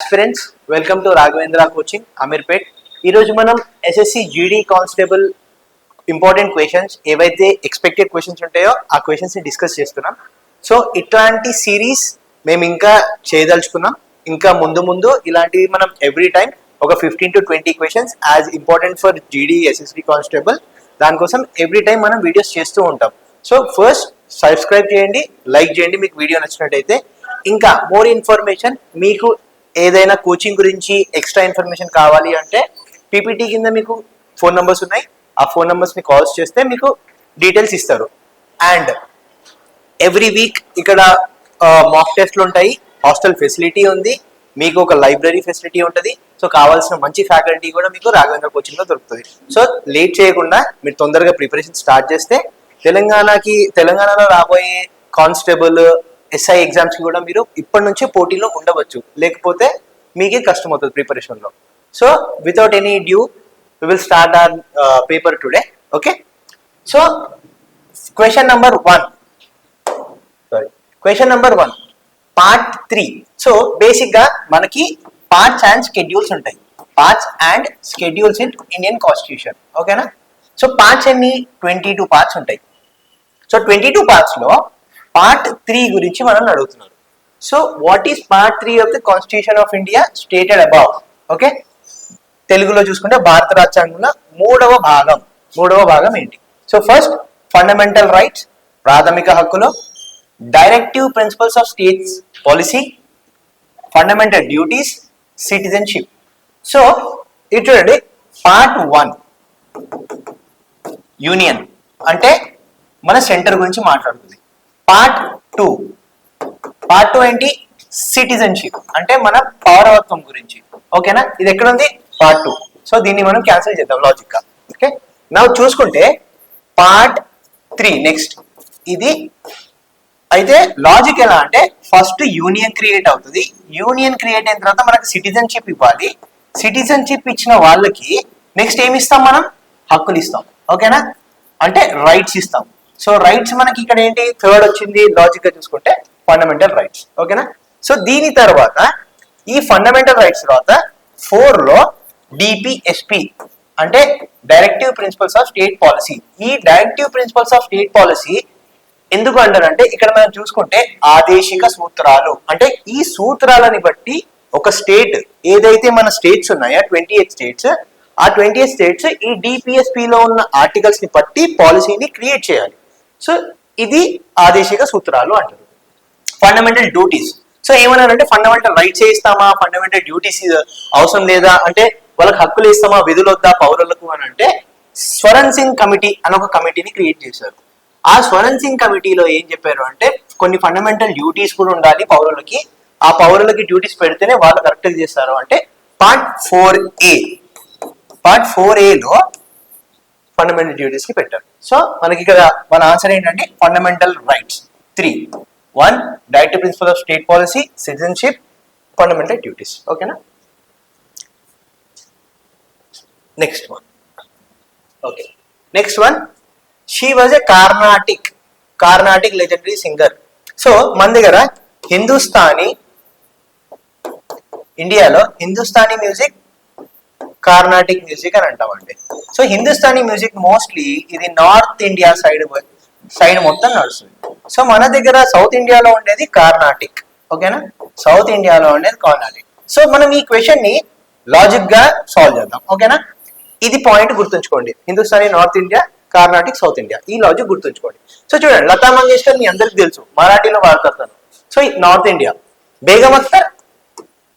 Friends, welcome to Raghavendra coaching Ameerpet. ఈరోజు మనం SSC GD constable important questions ఏవైతే ఎక్స్పెక్టెడ్ క్వశ్చన్స్ ఉంటాయో ఆ క్వశ్చన్స్ని డిస్కస్ చేస్తున్నాం. సో ఇట్లాంటి సిరీస్ మేము ఇంకా చేయదలుచుకున్నాం. ఇంకా ముందు ఇలాంటివి మనం ఎవ్రీ టైం ఒక 15 to 20 questions as important for జీడీ ఎస్ఎస్సి కానిస్టేబుల్, దానికోసం ఎవ్రీ టైం మనం వీడియోస్ చేస్తూ ఉంటాం. సో ఫస్ట్ సబ్స్క్రైబ్ చేయండి, లైక్ చేయండి మీకు వీడియో నచ్చినట్టయితే. ఇంకా మోర్ ఇన్ఫర్మేషన్, మీకు ఏదైనా కోచింగ్ గురించి ఎక్స్ట్రా ఇన్ఫర్మేషన్ కావాలి అంటే పీపీటీ కింద మీకు ఫోన్ నెంబర్స్ ఉన్నాయి. ఆ ఫోన్ నెంబర్స్ని కాల్స్ చేస్తే మీకు డీటెయిల్స్ ఇస్తారు. అండ్ ఎవ్రీ వీక్ ఇక్కడ మాక్ టెస్ట్లు ఉంటాయి, హాస్టల్ ఫెసిలిటీ ఉంది, మీకు ఒక లైబ్రరీ ఫెసిలిటీ ఉంటుంది. సో కావాల్సిన మంచి ఫ్యాకల్టీ కూడా మీకు రాఘవేంద్ర కోచింగ్లో దొరుకుతుంది. సో లేట్ చేయకుండా మీరు తొందరగా ప్రిపరేషన్ స్టార్ట్ చేస్తే తెలంగాణలో రాబోయే కానిస్టేబుల్ ఎస్ఐ ఎగ్జామ్స్ కి కూడా మీరు ఇప్పటి నుంచే పోటీలో ఉండవచ్చు, లేకపోతే మీకే కష్టం అవుతుంది ప్రిపరేషన్లో. So without any due we will start our paper today. Okay, so question number 1 part 3. So basic గా మనకి పార్ట్స్ అండ్ స్కెడ్యూల్స్ ఉంటాయి. Parts and schedules in Indian constitution. ఓకేనా? సో పార్ట్స్ అన్ని 22 పార్ట్స్ ఉంటాయి. సో 22 పార్ట్స్ లో part 3 గురించి మనం అడుగుతున్నారు. So what is part 3 of the constitution of India stated above? Okay, తెలుగులో చూసుకుంటే భారత రాజ్యాంగంలో మూడవ భాగం ఏంటి? సో ఫస్ట్ ఫండమెంటల్ రైట్స్, ప్రాథమిక హక్కులు, directive principles of states policy, fundamental duties, citizenship. So ఇది చూడండి, పార్ట్ 1 యూనియన్ అంటే మన సెంటర్ గురించి మాట్లాడుతుంది. పార్ట్ 2 ఏంటి? సిటిజన్షిప్ అంటే మన పౌరవత్వం గురించి. ఓకేనా? ఇది ఎక్కడ ఉంది? పార్ట్ 2. సో దీన్ని మనం క్యాన్సిల్ చేద్దాం లాజిక్ గా. ఓకే, నా చూసుకుంటే పార్ట్ 3 నెక్స్ట్. ఇది అయితే లాజిక్ ఎలా అంటే ఫస్ట్ యూనియన్ క్రియేట్ అవుతుంది. యూనియన్ క్రియేట్ అయిన తర్వాత మనకు సిటిజన్షిప్ ఇవ్వాలి. సిటిజన్షిప్ ఇచ్చిన వాళ్ళకి నెక్స్ట్ ఏమి ఇస్తాం? మనం హక్కులు ఇస్తాం. ఓకేనా? అంటే రైట్స్ ఇస్తాం. సో రైట్స్ మనకి ఇక్కడ ఏంటి? థర్డ్ వచ్చింది లాజిక్ గా చూసుకుంటే ఫండమెంటల్ రైట్స్. ఓకేనా? సో దీని తర్వాత ఈ ఫండమెంటల్ రైట్స్ తర్వాత 4 లో డిపిఎస్పి అంటే directive principles of state policy. ఈ directive principles of state policy ఎందుకు అంటారంటే ఇక్కడ మనం చూసుకుంటే ఆదేశిక సూత్రాలు అంటే ఈ సూత్రాలని బట్టి ఒక స్టేట్ ఏదైతే మన స్టేట్స్ ఉన్నాయో 28 స్టేట్స్, ఆ 28 స్టేట్స్ ఈ డిపిఎస్పి లో ఉన్న ఆర్టికల్స్ ని బట్టి పాలసీని క్రియేట్ చేయాలి. సో ఇది ఆదేశిక సూత్రాలు అంటారు. Fundamental duties. సో ఏమన్నారంటే ఫండమెంటల్ రైట్స్ ఇస్తామా, ఫండమెంటల్ డ్యూటీస్ అవసరం లేదా అంటే వాళ్ళకి హక్కులు ఇస్తామా, విధులు వద్దా పౌరులకు అని అంటే స్వరణ్ సింగ్ కమిటీ అని ఒక కమిటీని క్రియేట్ చేశారు. ఆ స్వరణ్ సింగ్ కమిటీలో ఏం చెప్పారు అంటే కొన్ని ఫండమెంటల్ డ్యూటీస్ కూడా ఉండాలి పౌరులకి. ఆ పౌరులకి డ్యూటీస్ పెడితేనే వాళ్ళు కరెక్ట్గా చేస్తారు అంటే పార్ట్ 4A లో ఫండమెంటల్ డ్యూటీస్ కి పెట్టారు. సో మనకి ఇక్కడ మన ఆన్సర్ ఏంటంటే fundamental rights 3. 1 directive principle of state policy, citizenship, fundamental duties. ఓకేనా? Next one she was a Carnatic legendary singer. So మన దగ్గర ఇండియాలో హిందుస్థానీ మ్యూజిక్, కార్నాటిక్ మ్యూజిక్ అని అంటామండి. సో హిందుస్థానీ మ్యూజిక్ మోస్ట్లీ ఇది నార్త్ ఇండియా సైడ్ మొత్తం నడుస్తుంది. సో మన దగ్గర సౌత్ ఇండియాలో ఉండేది కార్నాటిక్. ఓకేనా? సౌత్ ఇండియాలో ఉండేది కార్నాటిక్. సో మనం ఈ క్వశ్చన్ ని లాజిక్ గా సాల్వ్ చేద్దాం. ఓకేనా? ఇది పాయింట్ గుర్తుంచుకోండి. Hindustani north India, Carnatic south India, ఈ లాజిక్ గుర్తుంచుకోండి. సో చూడండి, లతా మంగేష్కర్ మీ అందరికి తెలుసు, మరాఠీలో వాడతారు తను. So north India. Begum Akhtar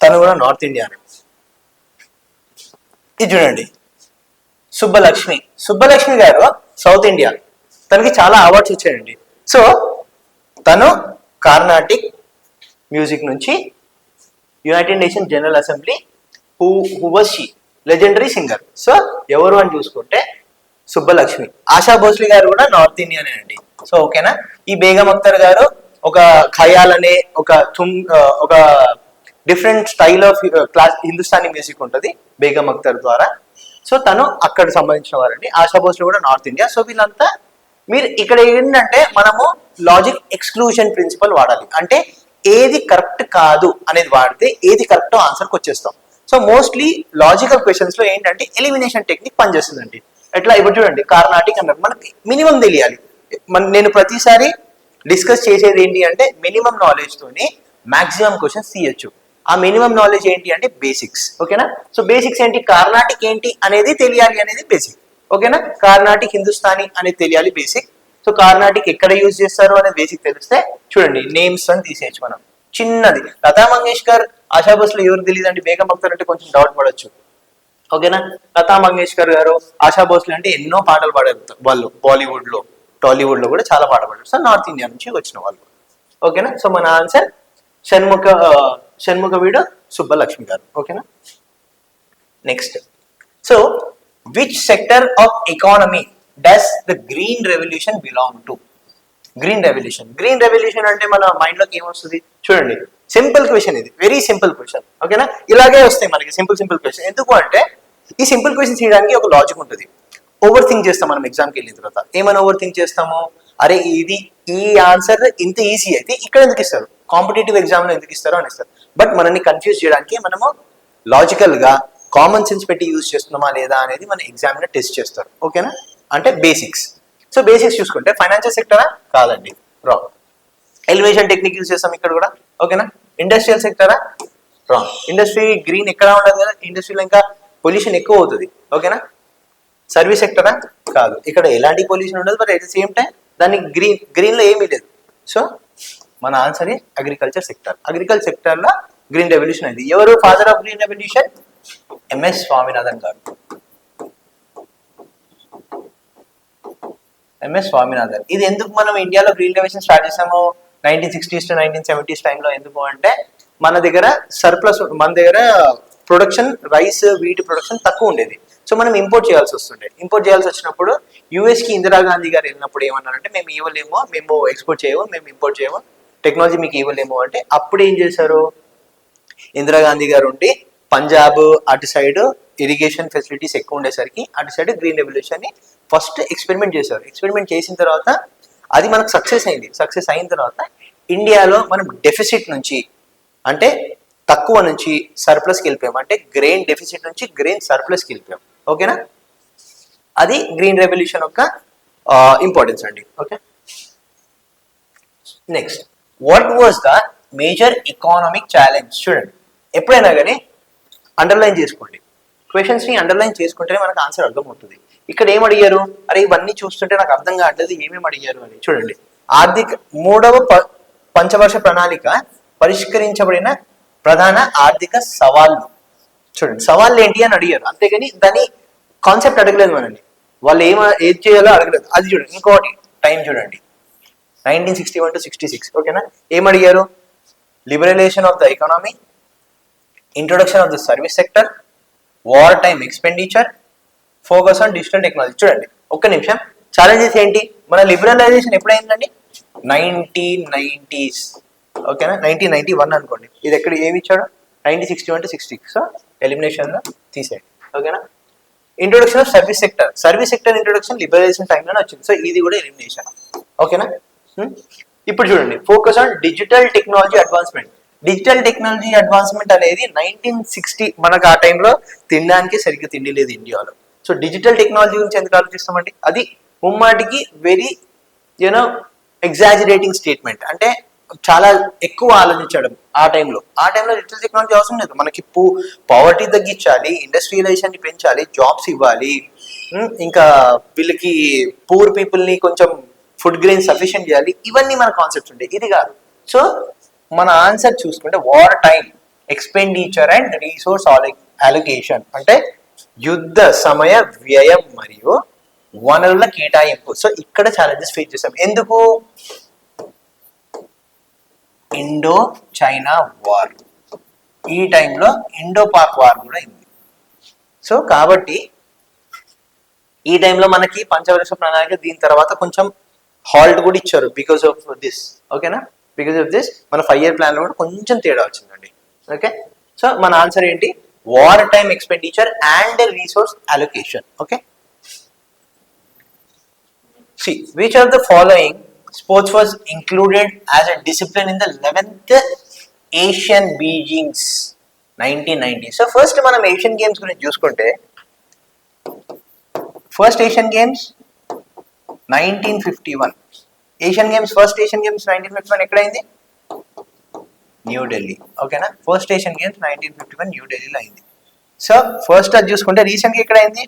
తను కూడా నార్త్ ఇండియానే. ఇది చూడండి, సుబ్బలక్ష్మి గారు సౌత్ ఇండియా, తనకి చాలా అవార్డ్స్ వచ్చాయండి. సో తను కార్నాటిక్ మ్యూజిక్ నుంచి United nation general assembly who was she legendary singer. So ఎవరు అని చూసుకుంటే సుబ్బలక్ష్మి. ఆశా భోస్లే గారు కూడా నార్త్ ఇండియానే అండి. సో ఓకేనా? ఈ బేగం అఖ్తర్ గారు ఒక ఖయాల్ అనే ఒక different style of class Hindustani music ఉంటుంది బేగం అఖ్తర్ ద్వారా. సో తను అక్కడ సంబంధించిన వారండి. ఆశా భోస్లే కూడా నార్త్ ఇండియా. సో వీళ్ళంతా మీరు ఇక్కడ ఏంటంటే మనము లాజిక్ ఎక్స్క్లూజన్ ప్రిన్సిపల్ వాడాలి. అంటే ఏది కరెక్ట్ కాదు అనేది వాడితే ఏది కరెక్ట్ ఆన్సర్కి వచ్చేస్తాం. సో మోస్ట్లీ లాజికల్ క్వశ్చన్స్ లో ఏంటంటే ఎలిమినేషన్ టెక్నిక్ పనిచేస్తుందండి. ఎట్లా ఇప్పుడు చూడండి, కార్నాటిక్ అన్నారు, మనకి మినిమం తెలియాలి. నేను ప్రతిసారి డిస్కస్ చేసేది ఏంటి అంటే మినిమం నాలెడ్జ్ తోని మాక్సిమం క్వశ్చన్స్ తీయచ్చు. ఆ మినిమం నాలెడ్జ్ ఏంటి అంటే బేసిక్స్. ఓకేనా? సో బేసిక్స్ ఏంటి, కార్నాటిక్ ఏంటి అనేది తెలియాలి అనేది బేసిక్. ఓకేనా? కార్నాటిక్, హిందుస్థానీ అనేది తెలియాలి బేసిక్. సో కార్నాటిక్ ఎక్కడ యూజ్ చేస్తారు అనేది బేసిక్ తెలిస్తే చూడండి నేమ్స్ అని తీసేయచ్చు మనం. చిన్నది లతా మంగేష్కర్, ఆశా భోస్లే ఎవరు తెలియదండి, బేగం అఖ్తర్ అంటే కొంచెం డౌట్ పడవచ్చు. ఓకేనా? లతా మంగేష్కర్ గారు, ఆశా భోస్లే అంటే ఎన్నో పాటలు పాడారు వాళ్ళు. బాలీవుడ్ లో, టాలీవుడ్ లో కూడా చాలా పాట పాడారు. సో నార్త్ ఇండియా నుంచి వచ్చిన వాళ్ళు. ఓకేనా? సో మన ఆన్సర్ షణ్ముఖ వీడు సుబ్బలక్ష్మి గారు. ఓకేనా? Next, so which sector of economy does the green revolution belong to? Green revolution అంటే మన మైండ్ లోకి ఏమొస్తుంది చూడండి. సింపుల్ క్వశ్చన్, ఇది వెరీ సింపుల్ క్వశ్చన్. ఓకేనా? ఇలాగే వస్తాయి మనకి సింపుల్ క్వశ్చన్. ఎందుకు అంటే ఈ సింపుల్ క్వశ్చన్ చేయడానికి ఒక లాజిక్ ఉంటుంది. ఓవర్ థింక్ చేస్తాం మనం ఎగ్జామ్కి వెళ్ళిన తర్వాత. ఏమైనా ఓవర్ థింక్ చేస్తాము, అరే ఇది ఈ ఆన్సర్ ఇంత ఈజీ అయితే ఇక్కడ ఎందుకు ఇస్తారు, కాంపిటేటివ్ ఎగ్జామ్ లో ఎందుకు ఇస్తారో అని ఇస్తారు. బట్ మనల్ని కన్ఫ్యూజ్ చేయడానికి మనము లాజికల్ గా కామన్ సెన్స్ పెట్టి యూజ్ చేస్తున్నామా లేదా అనేది మన ఎగ్జామ్ లో టెస్ట్ చేస్తారు. ఓకేనా? అంటే బేసిక్స్. సో బేసిక్స్ చూసుకుంటే ఫైనాన్షియల్ సెక్టరా? కాదండి, రాంగ్. ఎలివేషన్ టెక్నిక్ యూజ్ చేస్తాం ఇక్కడ కూడా. ఓకేనా? ఇండస్ట్రియల్ సెక్టరా? రాంగ్. ఇండస్ట్రీ గ్రీన్ ఎక్కడ ఉండదు కదా, ఇండస్ట్రీలో ఇంకా పొల్యూషన్ ఎక్కువ అవుతుంది. ఓకేనా? సర్వీస్ సెక్టరా? కాదు, ఇక్కడ ఎలాంటి పొల్యూషన్ ఉండదు. But at the same time దాన్ని గ్రీన్ లో ఏమీ లేదు. సో మన answer agriculture sector. Agriculture sector లో గ్రీన్ రెవల్యూషన్ అయింది. ఎవరు father of green revolution? MS Swaminathan గారు. ఎంఎస్ స్వామినాథన్. ఇది ఎందుకు మనం ఇండియాలో గ్రీన్ రెవల్యూషన్ స్టార్ట్ చేసాము 1960s to 1970s టైంలో? ఎందుకు అంటే మన దగ్గర సర్ప్లస్, మన దగ్గర ప్రొడక్షన్, రైస్, వీటి ప్రొడక్షన్ తక్కువ ఉండేది. సో మనం ఇంపోర్ట్ చేయాల్సి వస్తుండే. ఇంపోర్ట్ చేయాల్సి వచ్చినప్పుడు యుఎస్ కి ఇందిరాగాంధీ గారు వెళ్ళినప్పుడు ఏమన్నారంటే మేము ఇవ్వలేము, మేము ఎక్స్పోర్ట్ చేయము, మేము ఇంపోర్ట్ చేయము, టెక్నాలజీ మీకు ఇవ్వలేము అంటే అప్పుడు ఏం చేశారు, ఇందిరాగాంధీ గారు ఉండి పంజాబ్ అటు సైడ్ ఇరిగేషన్ ఫెసిలిటీస్ ఎక్కువ ఉండేసరికి అటు సైడ్ గ్రీన్ రెవల్యూషన్ ని ఫస్ట్ ఎక్స్పెరిమెంట్ చేశారు. ఎక్స్పెరిమెంట్ చేసిన తర్వాత అది మనకు సక్సెస్ అయింది. సక్సెస్ అయిన తర్వాత ఇండియాలో మనం డెఫిసిట్ నుంచి, అంటే తక్కువ నుంచి సర్ప్లస్కి వెళ్ళిపోయాం. అంటే గ్రెయిన్ డెఫిసిట్ నుంచి గ్రెయిన్ సర్ప్లస్కి వెళ్ళిపోయాం. ఓకేనా? అది గ్రీన్ రెవల్యూషన్ యొక్క ఇంపార్టెన్స్ అండి. Okay, next, what was the major economic challenge? చూడండి, ఎప్పుడైనా కానీ అండర్లైన్ చేసుకోండి. క్వశ్చన్స్ ని అండర్లైన్ చేసుకుంటేనే మనకు ఆన్సర్ అర్థమవుతుంది. ఇక్కడ ఏం అడిగారు, అరే ఇవన్నీ చూస్తుంటే నాకు అర్థం కావట్లేదు ఏమేమి అడిగారు అని. చూడండి, మూడవ పంచవర్ష ప్రణాళిక పరిష్కరించబడిన ప్రధాన ఆర్థిక సవాళ్ళు. చూడండి, సవాళ్ళు ఏంటి అని అడిగారు, అంతేగాని దాని కాన్సెప్ట్ అడగలేదు మనల్ని. వాళ్ళు ఏది చేయాలో అడగలేదు. అది చూడండి. ఇంకోటి టైం చూడండి, 1961 to 66. ఓకేనా? ఏం అడిగారు, liberalisation of the economy, introduction of the service sector, war time expenditure, focus on digital technology. చూడండి, ఒక్క నిమిషం. ఛాలెంజెస్ ఏంటి, మన లిబరలైజేషన్ ఎప్పుడైందండి 1990s. ఓకేనా? 1991 అనుకోండి. ఇది ఎక్కడ ఏమి ఇచ్చాడు 1961 to 66. సో ఎలిమినేషన్ లో తీసేయండి. ఓకేనా? Introduction of service sector, service sector introduction liberalisation టైంలోనే వచ్చింది. సో ఇది కూడా ఎలిమినేషన్. ఓకేనా? ఇప్పుడు చూడండి, focus on digital technology advancement. Digital technology advancement అనేది 1960, మనకు ఆ టైంలో తినడానికి సరిగ్గా తిండి లేదు ఇండియాలో. సో డిజిటల్ టెక్నాలజీ గురించి ఎందుకు ఆలోచిస్తామండి, అది ముమ్మాటికి వెరీ ఎగ్జాజరేటింగ్ స్టేట్మెంట్. అంటే చాలా ఎక్కువ ఆలోచించడం. ఆ టైంలో డిజిటల్ టెక్నాలజీ అవసరం లేదు. మనకి పవర్టీ తగ్గించాలి, ఇండస్ట్రియలైజేషన్ ని పెంచాలి, జాబ్స్ ఇవ్వాలి, ఇంకా వీళ్ళకి పూర్ పీపుల్ ని కొంచెం ఫుడ్ గ్రెయిన్ సఫిషియెంట్ చేయాలి. ఇవన్నీ మన కాన్సెప్ట్స్ ఉంటాయి, ఇది కాదు. సో మన ఆన్సర్ చూసుకుంటే war time expenditure and resource allocation, అంటే యుద్ధ సమయ వ్యయం మరియు వనరుల కేటాయింపు. సో ఇక్కడ ఛాలెంజెస్ ఫేస్ చేస్తాం. ఎందుకు, ఇండో చైనా వార్, ఈ టైంలో ఇండో పాక్ వార్ కూడా అయింది. సో కాబట్టి ఈ టైంలో మనకి పంచవర్ష ప్రణాళిక, దీని తర్వాత కొంచెం హాల్ట్ కూడా ఇచ్చారు బికాస్ ఆఫ్ దిస్. ఓకేనా? బికాస్ ఆఫ్ దిస్ మన 5 year ప్లాన్ లో కూడా కొంచెం తేడా వచ్చిందండి. ఓకే, సో మన ఆన్సర్ ఏంటి, war time expenditure and resource allocation. Okay, see which of the following sports was included as a discipline in the 11th Asian Beijing's 1990. So first మనం Asian Games గురించి చూసుకుంటే first Asian Games 1951. Asian Games first Asian Games 1951 ఎక్కడైంది? న్యూఢిల్లీ. ఓకేనా? First Asian Games 1951 న్యూఢిల్లీలో అయింది. So first అది చూసుకుంటే రీసెంట్గా ఎక్కడ అయింది?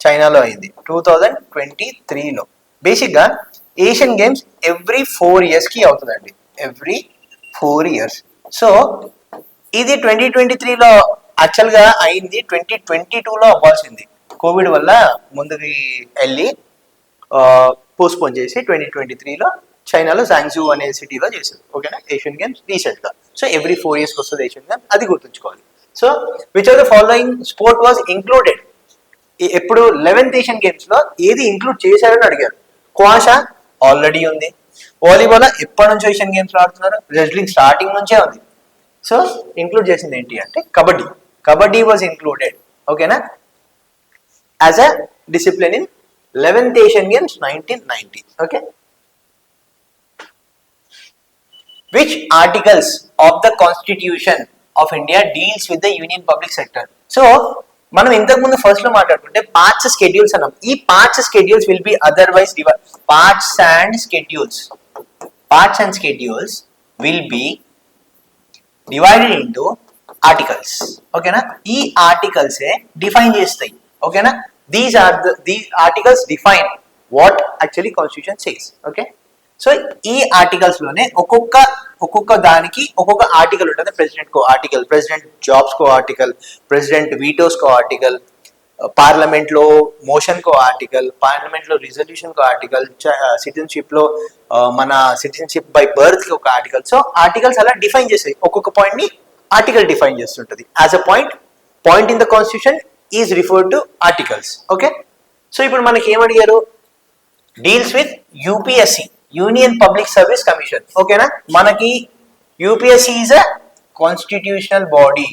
చైనాలో అయింది 2023లో. బేసిక్గా ఏషియన్ గేమ్స్ ఎవ్రీ 4 yearsకి అవుతుందండి, ఎవ్రీ 4 years. సో ఇది 2023లో యాక్చువల్గా అయింది, 2022లో అవ్వాల్సింది. కోవిడ్ వల్ల ముందుకి వెళ్ళి పోస్ట్పోన్ చేసి 2023లో చైనాలో జాంగ్జూ అనే సిటీలో చేశారు. ఓకేనా? ఏషియన్ గేమ్స్ రీసెంట్గా. సో ఎవ్రీ 4 yearsకి వస్తుంది ఏషియన్ గేమ్స్, అది గుర్తుంచుకోవాలి. So which are the following sport was included? ఎప్పుడు 11th ఏషియన్ గేమ్స్ లో ఏది ఇంక్లూడ్ చేశారని అడిగారు. క్వాషా ఆల్రెడీ ఉంది. వాలీబాల్ ఎప్పటి నుంచో ఏషియన్ గేమ్స్ లో ఆడుతున్నారు, రెజ్లింగ్ స్టార్టింగ్ నుంచే ఉంది. సో ఇంక్లూడ్ చేసింది ఏంటి అంటే కబడ్డీ వాజ్ ఇంక్లూడెడ్. ఓకేనా? As a discipline in 11th Asian games 1990. Okay. Which articles of the Constitution of India deals with the Union Public Sector? So మనం ఇంతకు ముందు ఫస్ట్ లో మాట్లాడుకుంటే పార్ట్స్ స్కెడ్యూల్స్ అన్నాం. ఈ parts schedules will be otherwise parts and schedules will be divided into articles. ఓకేనా? ఈ articles define చేస్తాయి. ఓకేనా? These articles define what actually constitution says. Okay. So ఈ ఆర్టికల్స్ లోనే ఒక్కొక్క దానికి ఒక్కొక్క ఆర్టికల్ ఉంటుంది. ప్రెసిడెంట్ కో ఆర్టికల్, ప్రెసిడెంట్ జాబ్స్ కో ఆర్టికల్, ప్రెసిడెంట్ వీటోస్ కో ఆర్టికల్, పార్లమెంట్ లో మోషన్ కో ఆర్టికల్, పార్లమెంట్ లో రిజల్యూషన్ కో ఆర్టికల్, సిటిజన్షిప్ లో మన సిటిజన్షిప్ బై బర్త్ కి ఒక ఆర్టికల్. సో ఆర్టికల్స్ అలా డిఫైన్ చేస్తాయి. ఒక్కొక్క పాయింట్ ని ఆర్టికల్ డిఫైన్ చేస్తుంటది. As a point in the constitution is referred to articles. Okay. So ఇప్పుడు మనకి ఏమడిగారు? Deals with UPSC, union public service commission. ఓకేనా? మనకి UPSC is a constitutional body.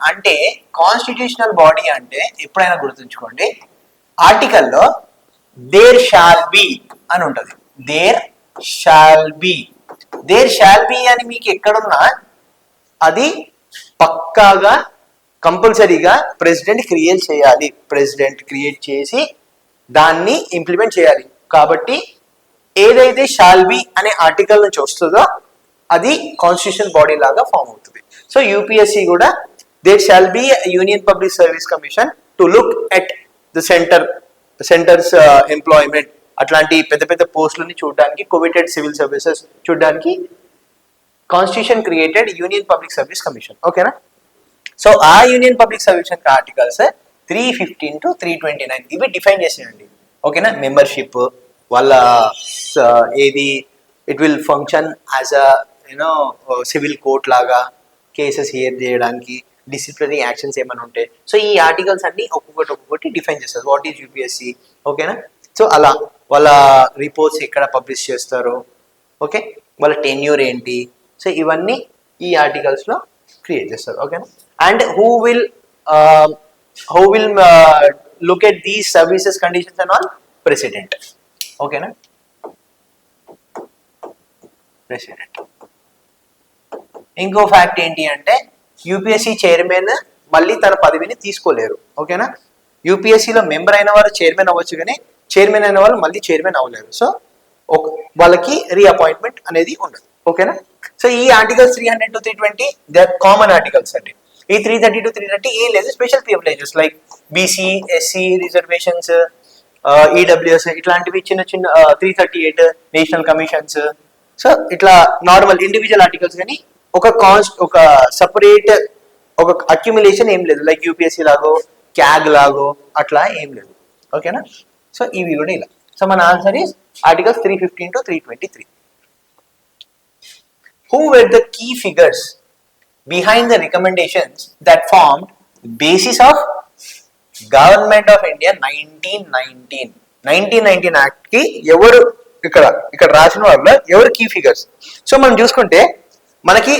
అంటే కాన్స్టిట్యూషనల్ బాడీ అంటే ఎప్పుడైనా గుర్తుంచుకోండి, ఆర్టికల్లో దేర్ షాల్ బి అని ఉంటది. దేర్ షాల్ బి అని మీకు ఎక్కడున్నా అది పక్కాగా కంపల్సరీగా ప్రెసిడెంట్ క్రియేట్ చేసి దాన్ని ఇంప్లిమెంట్ చేయాలి. కాబట్టి ఏదైతే షాల్ బి అనే ఆర్టికల్ నుంచి వస్తుందో అది కాన్స్టిట్యూషన్ బాడీ లాగా ఫామ్ అవుతుంది. సో యూపీఎస్సి కూడా there shall be union public service commission to look at the centres employment, అట్లాంటి పెద్ద పెద్ద పోస్టులని చూడడానికి, కోవిటెడ్ సివిల్ సర్వీసెస్ చూడడానికి constitution created union public service commission. ఓకేనా? సో ఆ union public service articles 315 to 329 ఇవి డిఫైన్ చేసినండి. ఓకేనా? మెంబర్షిప్ వాళ్ళ ఏది it will function as a civil court లాగా, కేసెస్ హియర్ చేయడానికి, డిసిప్లినరీ యాక్షన్స్ ఏమైనా ఉంటాయి. సో ఈ ఆర్టికల్స్ అన్ని ఒక్కొక్కటి డిఫైన్ చేస్తారు. What is UPSC? ఓకేనా? సో అలా వాళ్ళ రిపోర్ట్స్ ఎక్కడ పబ్లిష్ చేస్తారు, ఓకే, వాళ్ళ టెన్యూర్ ఏంటి, సో ఇవన్నీ ఈ ఆర్టికల్స్ లో క్రియేట్ చేస్తారు. ఓకేనా? And who will look at these services conditions and all? President. ఓకేనా? ప్రెసిడెంట్. ఇంకో ఫ్యాక్ట్ ఏంటి అంటే యూపీఎస్సి చైర్మన్ మళ్ళీ తన పదవిని తీసుకోలేరు. ఓకేనా? యూపీఎస్సిలో మెంబర్ అయిన వారు చైర్మన్ అవ్వచ్చు, కానీ చైర్మన్ అయిన వాళ్ళు మళ్ళీ చైర్మన్ అవ్వలేరు. సో వాళ్ళకి రీఅపాయింట్మెంట్ అనేది ఉండదు. ఓకేనా? సో ఈ articles 300 to 320 they are common articles అండి. ఈ 330 to 330 ఏం లేదు, special privileges like BC, SC reservations, EWS ఇట్లాంటివి చిన్న 338 నేషనల్ కమిషన్స్. సో ఇట్లా నార్మల్ ఇండివిజువల్ ఆర్టికల్స్, కానీ ఒక సపరేట్ ఒక అక్యుములేషన్ ఏం లేదు, లైక్ యూపీఎస్సీ లాగో క్యాగ్ లాగో అట్లా ఏం లేదు. ఓకేనా? సో ఇవి కూడా ఇలా. సో మన answer is articles 315 to 323. Who were the key figures behind the recommendations that formed the basis of Government of India 1919 Act కి ఎవరు ఇక్కడ రాసిన వాళ్ళ ఎవరు కీ ఫిగర్స్? సో మనం చూసుకుంటే మనకి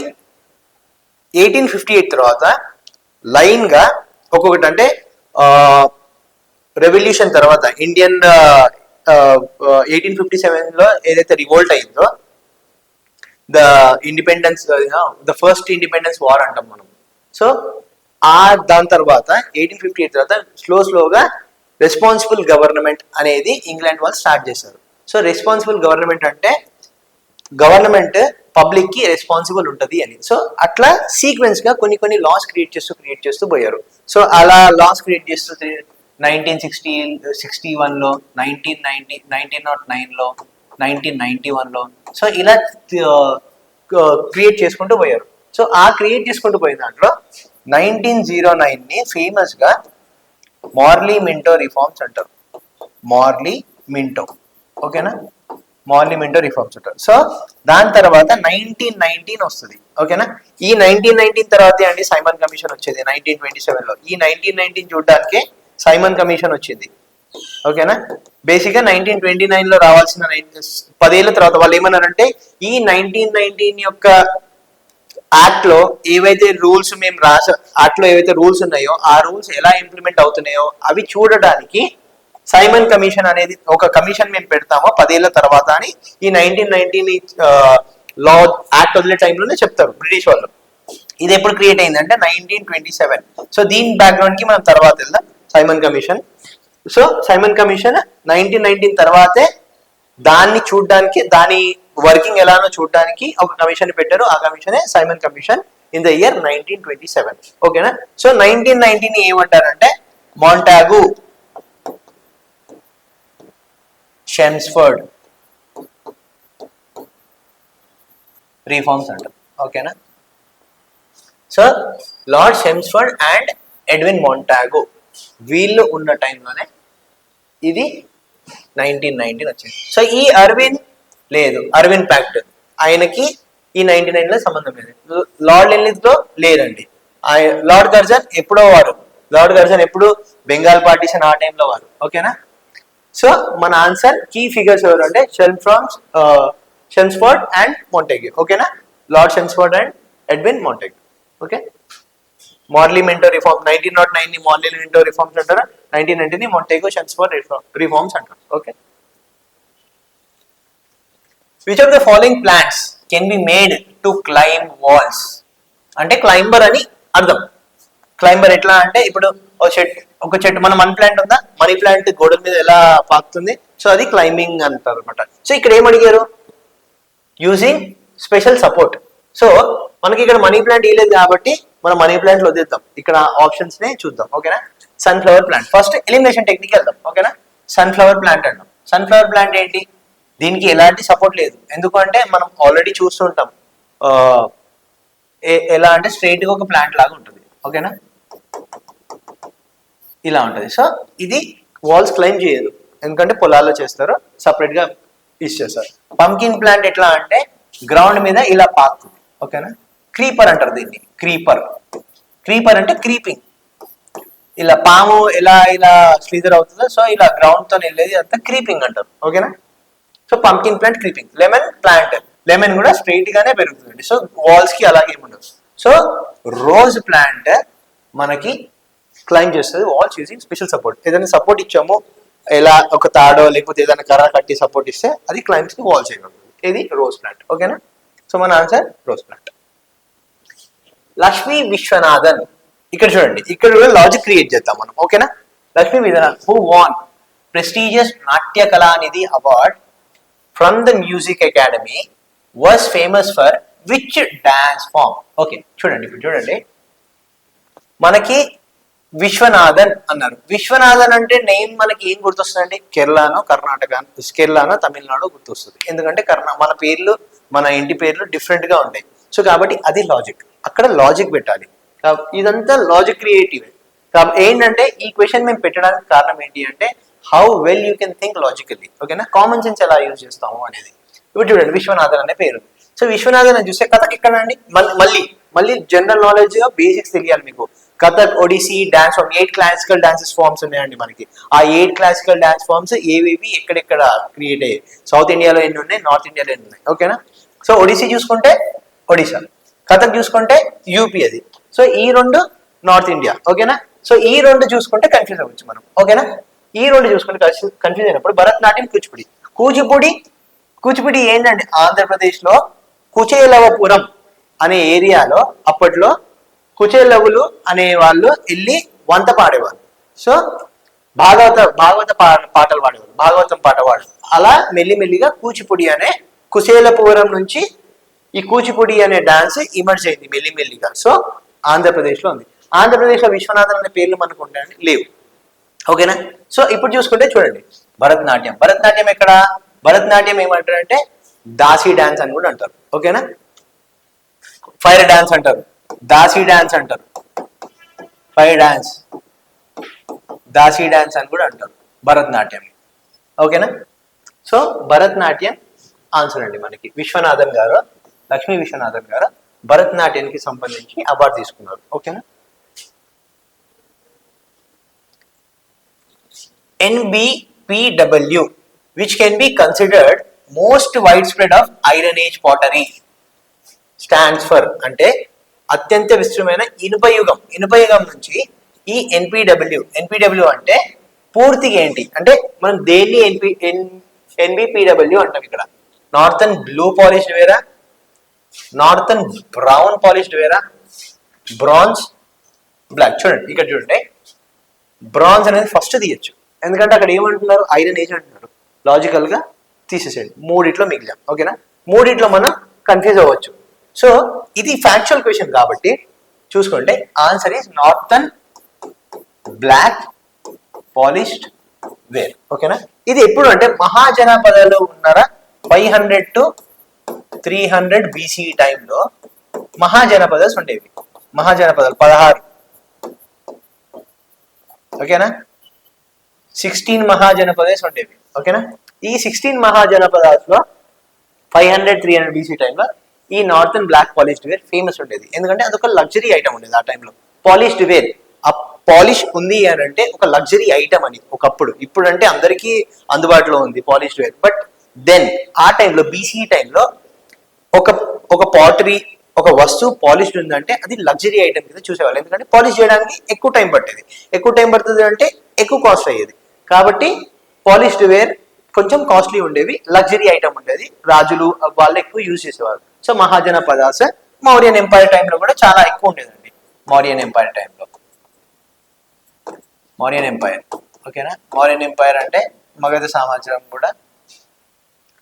1858 తర్వాత లైన్ గా ఒక్కొక్కటి అంటే రెవల్యూషన్ తర్వాత ఇండియన్ 1857లో ఏదైతే రివోల్ట్ అయిందో the independence the first independence war అంటాం మనం. సో దాని తర్వాత 1858 తర్వాత స్లోగా రెస్పాన్సిబుల్ గవర్నమెంట్ అనేది ఇంగ్లాండ్ వాళ్ళు స్టార్ట్ చేశారు. సో రెస్పాన్సిబుల్ గవర్నమెంట్ అంటే గవర్నమెంట్ పబ్లిక్ కి రెస్పాన్సిబుల్ ఉంటుంది అని. సో అట్లా సీక్వెన్స్ గా కొన్ని లాస్ క్రియేట్ చేస్తూ పోయారు. సో అలా లాస్ క్రియేట్ చేస్తూ 1961లో 1909లో 1991లో సో ఇలా క్రియేట్ చేసుకుంటూ పోయారు. సో ఆ క్రియేట్ చేసుకుంటూ పోయిన దాంట్లో 1909ని ఫేమస్ గా మార్లీ మింటో రిఫార్మ్స్ అంటారు. మార్లీ మింటో, ఓకేనా, మార్లీ మింటో రిఫార్మ్స్ అంటారు. సో దాని తర్వాత 1919 వస్తుంది, ఓకేనా. ఈ 1919 తర్వాతే అండి సైమన్ కమిషన్ వచ్చేది 1927లో. ఈ 1919 చూడడానికి సైమన్ కమిషన్ వచ్చింది, ఓకేనా. బేసిక్ గా 1929లో రావాల్సిన 10 ఏళ్ల తర్వాత వాళ్ళు ఏమన్నారంటే ఈ 1919 యొక్క యాక్ట్ లో ఏవైతే రూల్స్ మేము యాక్ట్ లో ఏవైతే రూల్స్ ఉన్నాయో ఆ రూల్స్ ఎలా ఇంప్లిమెంట్ అవుతున్నాయో అవి చూడడానికి సైమన్ కమిషన్ అనేది ఒక కమిషన్ మేము పెడతామో 10 ఏళ్ల తర్వాత అని ఈ 1919 లా యాక్ట్ వదిలే టైంలోనే చెప్తారు బ్రిటిష్ వాళ్ళు. ఇది ఎప్పుడు క్రియేట్ అయిందంటే 1927. సో దీని బ్యాక్గ్రౌండ్ కి మనం తర్వాత వెళ్దాం. Simon commission, so Simon commission 1919 తర్వాతే దాన్ని చూడడానికి దాని వర్కింగ్ ఎలానో చూడడానికి ఒక కమిషన్ పెట్టారు. ఆ కమిషనే Simon commission in the year 1927, ఓకేనా. సో 1919 ఏమంటారంటే మాంటాగు, షెమ్స్ఫర్డ్ రిఫార్మ్స్ అంటారు, ఓకేనా. So lord Chelmsford and Edwin మాంటాగు వీళ్ళు ఉన్న టైంలోనే ఇది 1919 వచ్చింది. సో ఈ అర్విన్ ప్యాక్ట్ ఆయనకి ఈ 99లో సంబంధం లేదు. లార్డ్ ఎలిజ్ తో లేదండి. లార్డ్ కర్జన్ ఎప్పుడో బెంగాల్ పార్టీషన్ ఆ టైంలో వారు, ఓకేనా. సో మన ఆన్సర్ కీ ఫిగర్స్ ఎవరు అంటే షెమ్స్ఫర్డ్ అండ్ మాంటేగ్యూ, ఓకేనా. Lord Chelmsford and Edwin Montague, okay. Morley Minto reform 1909 ని మార్లీ మింటో రిఫార్మ్స్ అంటారు, 1919 ని మాంటేగో షెమ్స్ఫర్డ్ రిఫార్మ్స్ అంటారు, okay. Which of the following plants can be made to climb walls అంటే climber అని అర్థం. క్లైంబర్ ఎట్లా అంటే ఇప్పుడు ఒక చెట్టు మన మనీ ప్లాంట్ ఉందా, మనీ ప్లాంట్ గోడల మీద ఎలా పాకుతుంది, సో అది క్లైంబింగ్ అంటారు అనమాట. సో ఇక్కడ ఏం అడిగారు, యూజింగ్ స్పెషల్ సపోర్ట్. సో మనకి ఇక్కడ మనీ ప్లాంట్ ఇవ్వలేదు కాబట్టి మనం మనీ ప్లాంట్ లో వదిలేద్దాం, ఇక్కడ ఆప్షన్స్ నే చూద్దాం, ఓకేనా. Sunflower plant first elimination technique వెళ్దాం, ఓకేనా. సన్ఫ్లవర్ ప్లాంట్ అంటాం. సన్ఫ్లవర్ ప్లాంట్ ఏంటి, దీనికి ఎలాంటి సపోర్ట్ లేదు. ఎందుకంటే మనం ఆల్రెడీ చూస్తుంటాం ఎలా అంటే స్ట్రైట్ గా ఒక ప్లాంట్ లాగా ఉంటుంది, ఓకేనా, ఇలా ఉంటుంది. సో ఇది వాల్స్ క్లైమ్ చేయదు, ఎందుకంటే పొలాల్లో చేస్తారు, సపరేట్ గా యూజ్ చేస్తారు. పంకిన్ ప్లాంట్ ఎట్లా అంటే గ్రౌండ్ మీద ఇలా పాకుతుంది, ఓకేనా. క్రీపర్ అంటారు దీన్ని, క్రీపర్ అంటే క్రీపింగ్, ఇలా పాము ఇలా స్లీదర్ అవుతుందో సో ఇలా గ్రౌండ్ తో వెళ్ళేది అంతా క్రీపింగ్ అంటారు, ఓకేనా. So pumpkin plant creeping. Lemon కూడా స్ట్రైట్ గానే పెరుగుతుంది, సో వాల్స్ కి అలాగే ఏముండదు. సో రోజ్ ప్లాంట్ మనకి క్లైమ్ చేస్తుంది వాల్స్ యూజింగ్ స్పెషల్ సపోర్ట్. ఏదైనా సపోర్ట్ ఇచ్చామో ఎలా ఒక తాడో లేకపోతే ఏదైనా కర్ర కట్టి సపోర్ట్ ఇస్తే అది క్లైమ్స్ కి వాల్ చేయగలదు. ఇది రోజ్ ప్లాంట్, ఓకేనా. సో మన answer rose plant. Lakshmi Viswanathan, ఇక్కడ చూడండి, ఇక్కడ కూడా లాజిక్ క్రియేట్ చేద్దాం మనం, ఓకేనా. Lakshmi Viswanathan who won prestigious Natya Kalanidhi award from the music academy was famous for which dance form. Okay చూడండి, ఇప్పుడు చూడండి మనకి విశ్వనాథన్ అన్నారు. విశ్వనాథన్ అంటే నేమ్ మనకి ఏం గుర్తొస్తుందండి, కేరళనో తమిళనాడు గుర్తొస్తుంది. ఎందుకంటే మన పేర్లు మన ఇంటి పేర్లు డిఫరెంట్ గా ఉంటాయి. సో కాబట్టి అది లాజిక్, అక్కడ లాజిక్ పెట్టాలి. ఇదంతా లాజిక్ క్రియేటివ్. ఏంటంటే ఈ క్వశ్చన్ మేము పెట్టడానికి కారణం ఏంటి అంటే how well you can think logically, ఓకేనా. కామన్ సెన్స్ ఎలా యూజ్ చేస్తాము అనేది. ఇప్పుడు చూడండి విశ్వనాథన్ అనే పేరు. సో విశ్వనాథన్ అని చూస్తే కథక్ ఎక్కడ అండి, మళ్ళీ జనరల్ నాలెడ్జ్ గా బేసిక్స్ తెలియాలి మీకు. Kathak, Odissi, dance form 8 classical dances forms ఉన్నాయండి మనకి. ఆ 8 క్లాసికల్ డాన్స్ ఫార్మ్స్ ఏవేవి ఎక్కడెక్కడ క్రియేట్ అయ్యాయి, సౌత్ ఇండియాలో ఎన్ని ఉన్నాయి, నార్త్ ఇండియాలో ఎన్ని ఉన్నాయి, ఓకేనా. సో ఒడిసీ చూసుకుంటే ఒడిశా, కథక్ చూసుకుంటే యూపీ అది. సో ఈ రెండు నార్త్ ఇండియా, ఓకేనా. సో ఈ రెండు చూసుకుంటే కన్ఫ్యూజ్ అవ్వచ్చు మనం, ఓకేనా. ఈ రెండు చూసుకుంటే కన్ఫ్యూజ్ అయినప్పుడు భరతనాట్యం, కూచిపూడి. కూచిపూడి కూచిపూడి ఏంటంటే ఆంధ్రప్రదేశ్లో కుచేలవపురం అనే ఏరియాలో అప్పట్లో కుచేలవులు అనే వాళ్ళు వెళ్ళి వంత పాడేవారు. సో భాగవత పాటలు పాడేవారు, భాగవతం పాట పాడు. అలా మెల్లిమెల్లిగా కూచిపూడి అనే కుచేలపురం నుంచి ఈ కూచిపూడి అనే డాన్స్ ఇమర్జ్ అయింది మెల్లిమెల్లిగా. సో ఆంధ్రప్రదేశ్లో ఉంది. ఆంధ్రప్రదేశ్లో విశ్వనాథన్ అనే పేర్లు మనకు ఉంటాయండి, లేవు. ఓకేనా? సో ఇప్పుడు చూసుకుంటే చూడండి, భరతనాట్యం. భరతనాట్యం ఎక్కడ? భరతనాట్యం ఏమంటారంటే దాసీ డాన్స్ అని కూడా అంటారు. ఓకేనా? ఫైర్ డాన్స్ అంటారు, దాసీ డాన్స్ అంటారు, ఫైర్ డాన్స్, దాసీ డాన్స్ అని కూడా అంటారు భరతనాట్యం. ఓకేనా? సో భరతనాట్యం ఆన్సర్ అండి మనకి. విశ్వనాథన్ గారు, లక్ష్మీ విశ్వనాథన్ గారు భరతనాట్యానికి సంబంధించి అవార్డు తీసుకున్నారు. ఓకేనా? NBPW, which can be considered most widespread of Iron Age pottery, stands for అంటే అత్యంత విస్తృతమైన ఇనుప యుగం. ఇనుప యుగం నుంచి ఈ ఎన్పిడబ్ల్యూ అంటే పూర్తిగా ఏంటి అంటే మనం దేన్ని ఎన్బిపిడబ్ల్యూ అంటాం. ఇక్కడ నార్థన్ బ్లూ పాలిష్డ్ వేరా, నార్థన్ బ్రౌన్ పాలిష్డ్ వేరా, బ్రాంజ్, బ్లాక్. చూడండి ఇక్కడ చూడండి, బ్రాంజ్ అనేది ఫస్ట్ తీయచ్చు, ఎందుకంటే అక్కడ ఏమంటున్నారు, ఐరన్ ఏజ్ అంటున్నారు. లాజికల్ గా తీసేసేయండి, మూడిట్లో మిగిలాం. ఓకేనా? మూడిట్లో మనం కన్ఫ్యూజ్ అవ్వచ్చు. సో ఇది ఫ్యాక్చువల్ క్వశ్చన్ కాబట్టి చూసుకుంటే answer is northern black polished ware. ఓకేనా? ఇది ఎప్పుడు అంటే మహాజనపదాలు ఉన్నారా 500 to 300 BC టైంలో మహాజనపదాలు ఉండేవి. మహాజనపదాలు 16. ఓకేనా? 16 మహాజనపదాలు ఉండేవి. ఓకేనా? ఈ 16 మహాజనపదాల్లో 500-300 BC టైంలో ఈ northern black polished ware famous ఉండేది. ఎందుకంటే అదొక లగ్జరీ ఐటమ్ ఉండేది ఆ టైంలో. పాలిష్డ్ వేర్, ఆ పాలిష్ ఉంది అని అంటే ఒక లగ్జరీ ఐటమ్ అని ఒకప్పుడు. ఇప్పుడు అంటే అందరికీ అందుబాటులో ఉంది పాలిష్డ్ వేర్, బట్ దెన్ ఆ టైంలో బీసీ టైంలో ఒక పాటరీ, ఒక వస్తువు పాలిష్డ్ ఉందంటే అది లగ్జరీ ఐటమ్ కింద చూసేవాళ్ళు. ఎందుకంటే పాలిష్ చేయడానికి ఎక్కువ టైం పట్టేది. ఎక్కువ టైం పడుతుంది అంటే ఎక్కువ కాస్ట్ అయ్యేది. కాబట్టి పాలిష్డ్ వేర్ కొంచెం కాస్ట్లీ ఉండేవి, లగ్జరీ ఐటమ్ ఉండేది, రాజులు వాళ్ళు ఎక్కువ యూజ్ చేసేవారు. సో మహాజనపదాస్ మౌర్యన్ ఎంపైర్ టైంలో కూడా చాలా ఎక్కువ ఉండేదండి. మౌర్యన్ ఎంపైర్ టైంలో, మౌర్యన్ ఎంపైర్. ఓకేనా? మౌర్యన్ ఎంపైర్ అంటే మగధ సామ్రాజ్యం కూడా,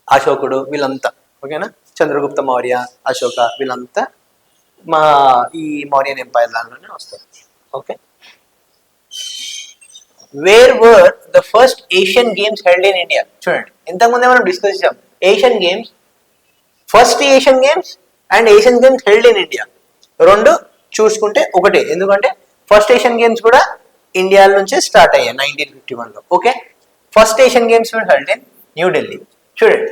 అశోకుడు వీళ్ళంతా. ఓకేనా? చంద్రగుప్త మౌర్య, అశోక వీళ్ళంతా ఈ మౌర్యన్ ఎంపైర్ దానిలోనే వస్తారు. Okay. Where were the first Asian Games held in India? చూడండి, ఇంతకుముందే మనం డిస్కస్ చేసాం Asian Games, first Asian Games and Asian Games held in India రెండు చూసుకుంటే ఒకటే. ఎందుకంటే ఫస్ట్ ఏషియన్ గేమ్స్ కూడా ఇండియా నుంచే స్టార్ట్ అయ్యాయి 1951లో. Okay. First Asian Games held in New Delhi. చూడండి,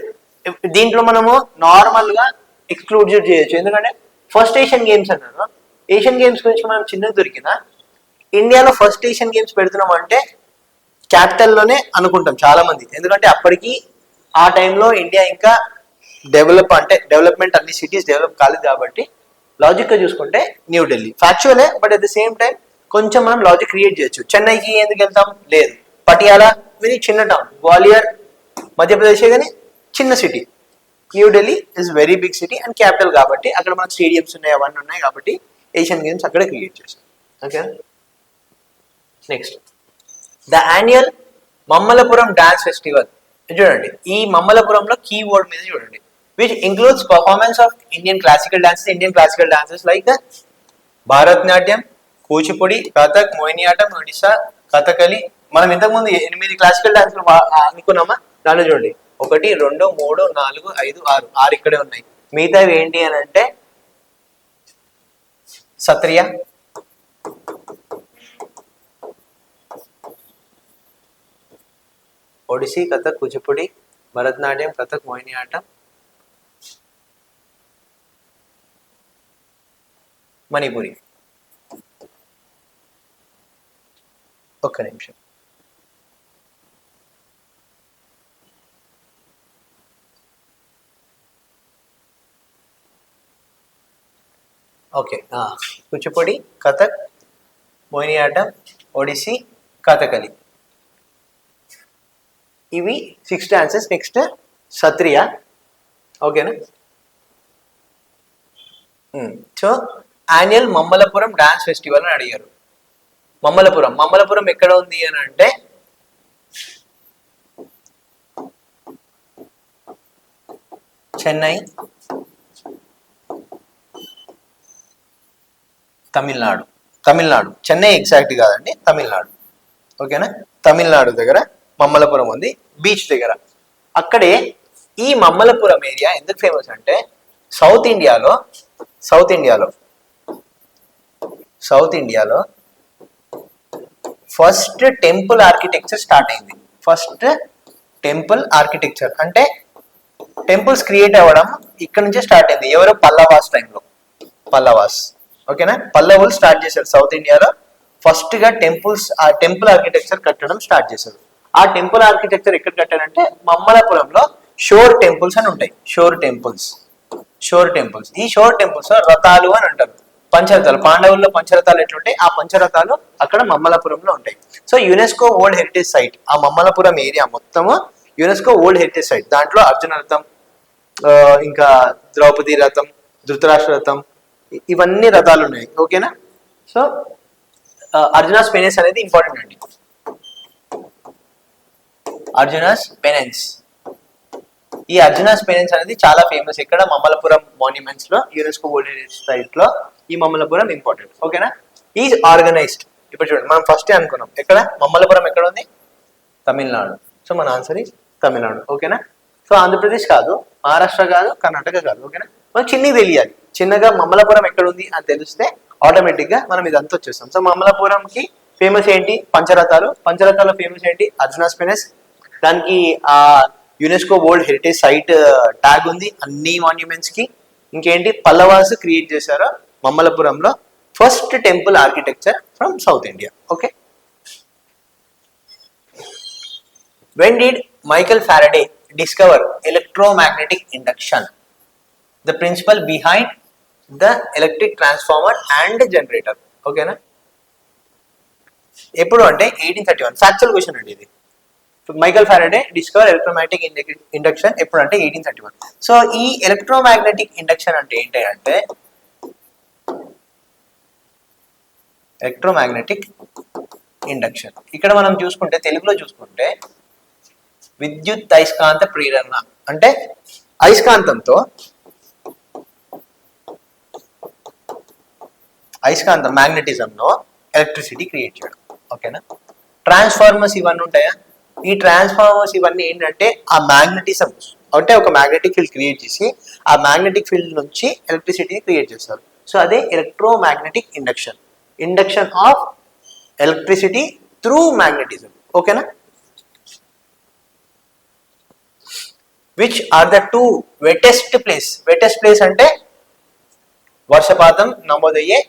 దీంట్లో మనము నార్మల్ గా ఎక్స్క్లూడ్ చేయొచ్చు, ఎందుకంటే ఫస్ట్ ఏషియన్ గేమ్స్ అన్నారు. ఏషియన్ గేమ్స్ గురించి మనం చిన్నది దొరికినా ఇండియాలో ఫస్ట్ ఏషియన్ గేమ్స్ పెడుతున్నాం అంటే క్యాపిటల్లోనే అనుకుంటాం చాలా మంది. ఎందుకంటే అప్పటికి ఆ టైంలో ఇండియా ఇంకా డెవలప్మెంట్ అన్ని సిటీస్ డెవలప్ కాలేదు కాబట్టి లాజిక్ గా చూసుకుంటే న్యూఢిల్లీ. ఫ్యాక్చువలే, but at the same time కొంచెం మనం లాజిక్ క్రియేట్ చేయొచ్చు. చెన్నైకి ఎందుకు వెళ్తాం? లేదు. పటియాలా వెరీ చిన్న టౌన్, గ్వాలియర్ మధ్యప్రదేశ్ కానీ చిన్న city. New Delhi is very big city and capital కాబట్టి అక్కడ మనకు స్టేడియంస్ ఉన్నాయి, అవన్నీ ఉన్నాయి కాబట్టి ఏషియన్ గేమ్స్ అక్కడ క్రియేట్ చేశాం. Okay. Next, the annual Mamallapuram dance festival. చూడండి, ఈ మమ్మలపురంలో కీవర్డ్ మీద చూడండి, which includes performance of Indian classical dances like Bharatanatyam, Kuchipudi, Kathak, మోహినియాటం, Odisha, Kathakali. మనం ఇంతకుముందు 8 క్లాసికల్ డాన్సులు అనుకున్నామా? దాంట్లో చూడండి 1, 2, 3, 4, 5, 6 ఇక్కడే ఉన్నాయి. మిగతావి ఏంటి అని అంటే సత్రియ, ఒడిస్సీ, కథక్, కూచిపూడి, భరతనాట్యం, కథక్, మోహినియాటం, మణిపురి. ఒక్క నిమిషం. ఓకే. కూచిపూడి, కథక్, మోహినియాటం, ఒడిస్సీ, కథకళి. ఇవి 6 డాన్సెస్. నెక్స్ట్ సత్రియ. ఓకేనా. So annual Mamallapuram dance festival అని అడిగారు. మమ్మలపురం ఎక్కడ ఉంది అని అంటే చెన్నై, తమిళనాడు. చెన్నై ఎగ్జాక్ట్ కాదండి, తమిళనాడు. ఓకేనా. తమిళనాడు దగ్గర మమ్మలపురం ఉంది, బీచ్ దగ్గర. అక్కడే ఈ మమ్మలపురం ఏరియా ఎందుకు ఫేమస్ అంటే సౌత్ ఇండియాలో ఫస్ట్ టెంపుల్ ఆర్కిటెక్చర్ స్టార్ట్ అయింది. ఫస్ట్ టెంపుల్ ఆర్కిటెక్చర్ అంటే టెంపుల్స్ క్రియేట్ అవ్వడం ఇక్కడ నుంచే స్టార్ట్ అయింది. ఎవరు? పల్లవాస్. ఓకేనా. పల్లవులు స్టార్ట్ చేశారు సౌత్ ఇండియాలో. ఫస్ట్ గా టెంపుల్ ఆర్కిటెక్చర్ కట్టడం స్టార్ట్ చేశారు. ఆ టెంపుల్ ఆర్కిటెక్చర్ ఎక్కడ కట్టారంటే మమ్మలపురంలో షోర్ టెంపుల్స్ అని ఉంటాయి. షోర్ టెంపుల్స్. ఈ షోర్ టెంపుల్స్ రథాలు అని అంటారు. పంచరథాలు, పాండవుల్లో పంచరథాలు ఎట్లుంటాయి, ఆ పంచరథాలు అక్కడ మమ్మలపురంలో ఉంటాయి. So UNESCO world heritage site ఆ మమ్మలపురం ఏరియా మొత్తము యునెస్కో వరల్డ్ హెరిటేజ్ సైట్. దాంట్లో అర్జున రథం, ఇంకా ద్రౌపది రథం, ధృతరాష్ట్ర రథం, ఇవన్నీ రథాలు ఉన్నాయి. ఓకేనా. సో అర్జునాస్ పెనెన్స్ అనేది ఇంపార్టెంట్ అండి. అర్జునాస్ పెనెన్స్ అనేది చాలా ఫేమస్. ఇక్కడ మమ్మలపురం మాన్యుమెంట్స్ లో యునెస్కో వరల్డ్ హెరిటేజ్ సైట్ లో ఈ మమ్మలపురం ఇంపార్టెంట్. ఓకేనా. Is organised. ఇప్పుడు చూడండి, మనం ఫస్టే అనుకున్నాం ఎక్కడ మమ్మలపురం ఎక్కడ ఉంది? తమిళనాడు. సో మన ఆన్సర్ ఈజ్ తమిళనాడు. ఓకేనా. సో ఆంధ్రప్రదేశ్ కాదు, మహారాష్ట్ర కాదు, కర్ణాటక కాదు. ఓకేనా. మనం తెలియాలి. చిన్నగా మమ్మలపురం ఎక్కడ ఉంది అని తెలిస్తే ఆటోమేటిక్ గా మనం ఇదంతా వచ్చేస్తాం. సో మమ్మలపురంకి ఫేమస్ ఏంటి? పంచరథాలు ఫేమస్ ఏంటి? అర్జునాస్ పెనెన్స్. దానికి ఆ UNESCO world heritage site tag ఉంది అన్ని మాన్యుమెంట్స్ కి. ఇంకేంటి? పల్లవాస్ క్రియేట్ చేశారు మమ్మలపురంలో first temple architecture from south India. Okay. When did Michael Faraday discover electromagnetic induction? The principle behind the electric transformer and generator. ఓకేనా. ఎప్పుడు అంటే 1831. ఫ్యాక్చువల్ క్వశ్చన్ అండి ఇది. Michael Faraday discover electromagnetic induction ఎప్పుడు అంటే 1831. సో ఈ ఎలక్ట్రోమాగ్నెటిక్ ఇండక్షన్ అంటే ఏంటి అంటే ఎలక్ట్రోమాగ్నెటిక్ ఇండక్షన్ ఇక్కడ మనం చూసుకుంటే తెలుగులో చూసుకుంటే విద్యుత్ అయస్కాంత ప్రేరణ అంటే అయస్కాంతం మ్యాగ్నెటిజంలో ఎలక్ట్రిసిటీ క్రియేట్ చేయడం. ఓకేనా. ట్రాన్స్ఫార్మర్స్ ఇవన్నీ ఉంటాయా? ఈ ట్రాన్స్ఫార్మర్స్ ఇవన్నీ ఏంటంటే ఆ మ్యాగ్నెటిజం అంటే ఒక మ్యాగ్నెటిక్ ఫీల్డ్ క్రియేట్ చేసి ఆ మ్యాగ్నెటిక్ ఫీల్డ్ నుంచి ఎలక్ట్రిసిటీని క్రియేట్ చేస్తారు. సో అదే electromagnetic induction of electricity through magnetism. ఓకేనా. Which are the two wettest place అంటే వర్షపాతం నమోదయ్యే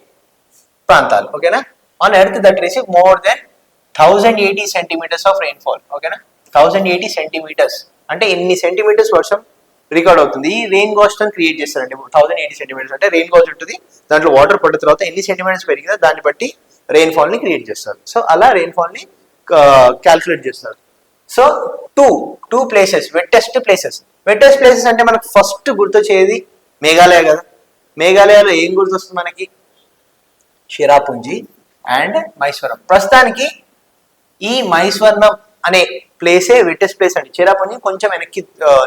ప్రాంతాలు. ఓకేనా. On earth that receive more than 1080 centimetres of rainfall. ఓకేనా. 1080 సెంటీమీటర్స్ అంటే ఎన్ని సెంటీమీటర్స్ వర్షం రికార్డ్ అవుతుంది. ఈ రెయిన్ గౌస్ట్ అని క్రియేట్ చేస్తారండి. 1080 సెంటీమీటర్స్ అంటే రెయిన్ గౌస్ట్ ఉంటుంది, దాంట్లో వాటర్ పడిన తర్వాత ఎన్ని సెంటీమీటర్స్ పెరిగిందో దాన్ని బట్టి రెయిన్ఫాల్ ని క్రియేట్ చేస్తారు. సో అలా రెయిన్ఫాల్ ని క్యాల్కులేట్ చేస్తారు. So two places wettest places అంటే మనకు ఫస్ట్ గుర్తొచ్చేది మేఘాలయ కదా. మేఘాలయలో ఏం గుర్తొస్తుంది మనకి? చిరాపుంజి అండ్ మైస్వరం. ప్రస్తుతానికి ఈ మైస్వరం అనే ప్లేసే వెట్టెస్ట్ ప్లేస్ అండి. చిరాపుంజి కొంచెం వెనక్కి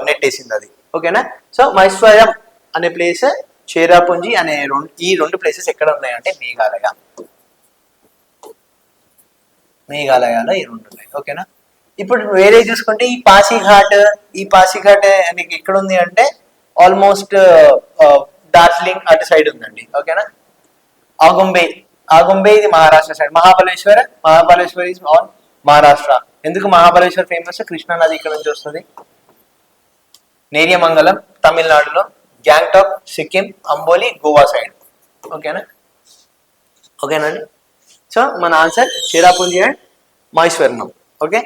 నెట్టేసింది అది. ఓకేనా. సో మైస్వరం అనే ప్లేస్, చిరాపుంజి అనే ఈ రెండు ప్లేసెస్ ఎక్కడ ఉన్నాయంటే మేఘాలయాలో ఈ రెండు ఉన్నాయి. ఓకేనా. ఇప్పుడు వేరే చూసుకుంటే ఈ పాసిఘాట్ అనేది ఎక్కడ ఉంది అంటే ఆల్మోస్ట్ డార్జిలింగ్ అటు సైడ్ ఉందండి. ఓకేనా. ఆగుంబే ఇది Maharashtra side. Mahabaleshwar is on Maharashtra. ఎందుకు మహాబలేశ్వర్ ఫేమస్? కృష్ణా నది ఇక్కడ నుంచి వస్తుంది. నేరియమంగళం తమిళనాడులో, గ్యాంగ్టాక్ సిక్కిం, అంబోలి గోవా సైడ్. ఓకేనండి. సో మన ఆన్సర్ చిరాపుంజి అండ్ మైస్వర్ణం. ఓకే.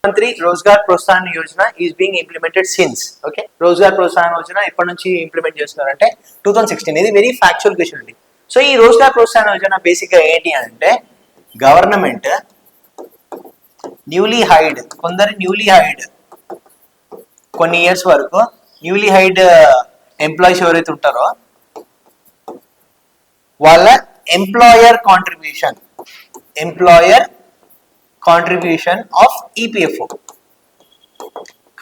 మంత్రి Rozgar Protsahan Yojana is being implemented since. Okay. Rozgar Protsahan Yojana ఎప్పటి నుంచి ఇంప్లిమెంట్ చేస్తున్నారంటే 2016. ఇది వెరీ ఫ్యాక్చువల్ క్వశ్చన్ అండి. సో ఈ రోజ్గార్ ప్రోత్సాహన్ యోజన బేసిక్ గా ఏంటి అంటే గవర్నమెంట్ న్యూలీ హైడ్, కొందరు న్యూలీ హైడ్ కొన్ని ఇయర్స్ వరకు న్యూలీ హైడ్ ఎంప్లాయీస్ ఎవరైతే ఉంటారో వాళ్ళ ఎంప్లాయర్ కాంట్రిబ్యూషన్ ఆఫ్ ఈపీఎఫ్ఓ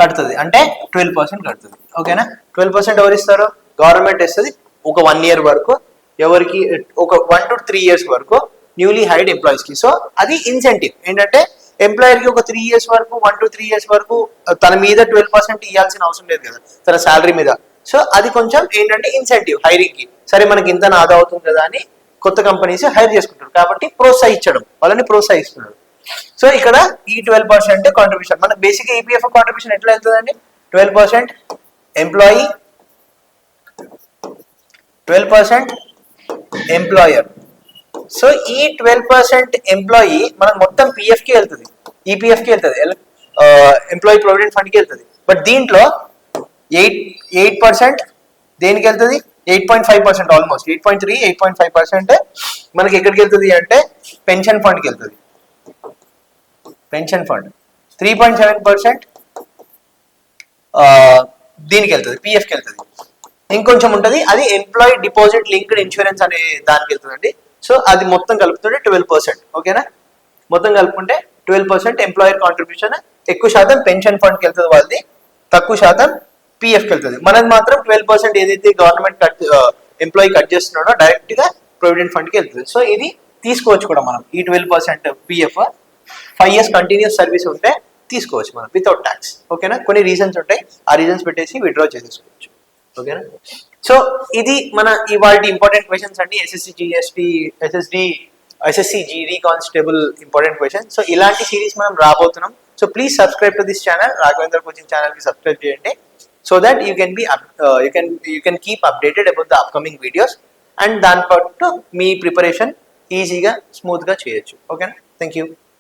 కడుతుంది, అంటే 12% కడుతుంది. ఓకేనా, 12% ఎవరు ఇస్తారు? గవర్నమెంట్ ఇస్తుంది ఒక 1 year వరకు. ఎవరికి? ఒక 1 to 3 years వరకు న్యూలీ హైడ్ ఎంప్లాయీస్ కి. సో అది ఇన్సెంటివ్ ఏంటంటే ఎంప్లాయర్ కి ఒక 3 years వరకు 1 to 3 years వరకు తన మీద 12% ఇవ్వాల్సిన అవసరం లేదు కదా తన శాలరీ మీద. సో అది కొంచెం ఏంటంటే ఇన్సెంటివ్ హైరింగ్ కి. సరే మనకి ఇంత ఆదా అవుతుంది కదా అని కొత్త కంపెనీస్ హైర్ చేసుకుంటారు, కాబట్టి ప్రోత్సహించడం, వాళ్ళని ప్రోత్సహిస్తున్నారు. సో ఇక్కడ ఈ 12% కాంట్రిబ్యూషన్ మన బేసిక్ ఈపీఎఫ్ కాంట్రిబ్యూషన్ ఎట్లా వెళ్తుందండి? 12% ఎంప్లాయీ, 12% ఎంప్లాయర్. సో ఈ 12% ఎంప్లాయీ మనకు మొత్తం పిఎఫ్ కి వెళ్తుంది, ఈపీఎఫ్ కి వెళ్తుంది, ఎంప్లాయీ ప్రొవిడెంట్ ఫండ్ కి వెళ్తుంది. బట్ దీంట్లో 8% దేనికి వెళ్తుంది? 8.5%, ఆల్మోస్ట్ 8.3, 8.5% మనకి ఎక్కడికి వెళ్తుంది అంటే పెన్షన్ ఫండ్ కి వెళ్తుంది. పెన్షన్ ఫండ్ 3.7% దీనికి వెళ్తుంది, పిఎఫ్కి వెళ్తుంది. ఇంకొంచెం ఉంటుంది, అది ఎంప్లాయీ డిపాజిట్ లింక్డ్ ఇన్సూరెన్స్ అనే దానికి వెళ్తుందండి. సో అది మొత్తం కలుపుతుంటే 12%. ఓకేనా, మొత్తం కలుపుకుంటే 12% ఎంప్లాయర్ కాంట్రిబ్యూషన్. ఎక్కువ శాతం పెన్షన్ ఫండ్కి వెళ్తుంది వాళ్ళది, తక్కువ శాతం పిఎఫ్కి వెళ్తుంది. మనది మాత్రం 12% ఏదైతే గవర్నమెంట్ ఎంప్లాయీ కట్ చేస్తున్నాడో డైరెక్ట్ గా ప్రొవిడెంట్ ఫండ్కి వెళ్తుంది. సో ఇది తీసుకోవచ్చు కూడా మనం, ఈ 12% పిఎఫ్ 5 years కంటిన్యూస్ సర్వీస్ ఉంటే తీసుకోవచ్చు మనం వితౌట్ ట్యాక్స్. ఓకేనా, కొన్ని రీజన్స్ ఉంటాయి, ఆ రీజన్స్ పెట్టేసి విత్డ్రా చేసేసుకోవచ్చు. ఓకేనా, సో ఇది మన ఇవాళ ఇంపార్టెంట్ క్వశ్చన్స్ అండి. SSC GD constable important question. So ఇలాంటి సిరీస్ మనం రాబోతున్నాం. So please subscribe to this channel, Raghavendra coaching channel కి సబ్స్క్రైబ్ చేయండి. So that you can keep updated about the upcoming videos. And దాని పాటు మీ ప్రిపరేషన్ ఈజీగా స్మూత్ గా చేయొచ్చు. ఓకేనా, థ్యాంక్ యూ.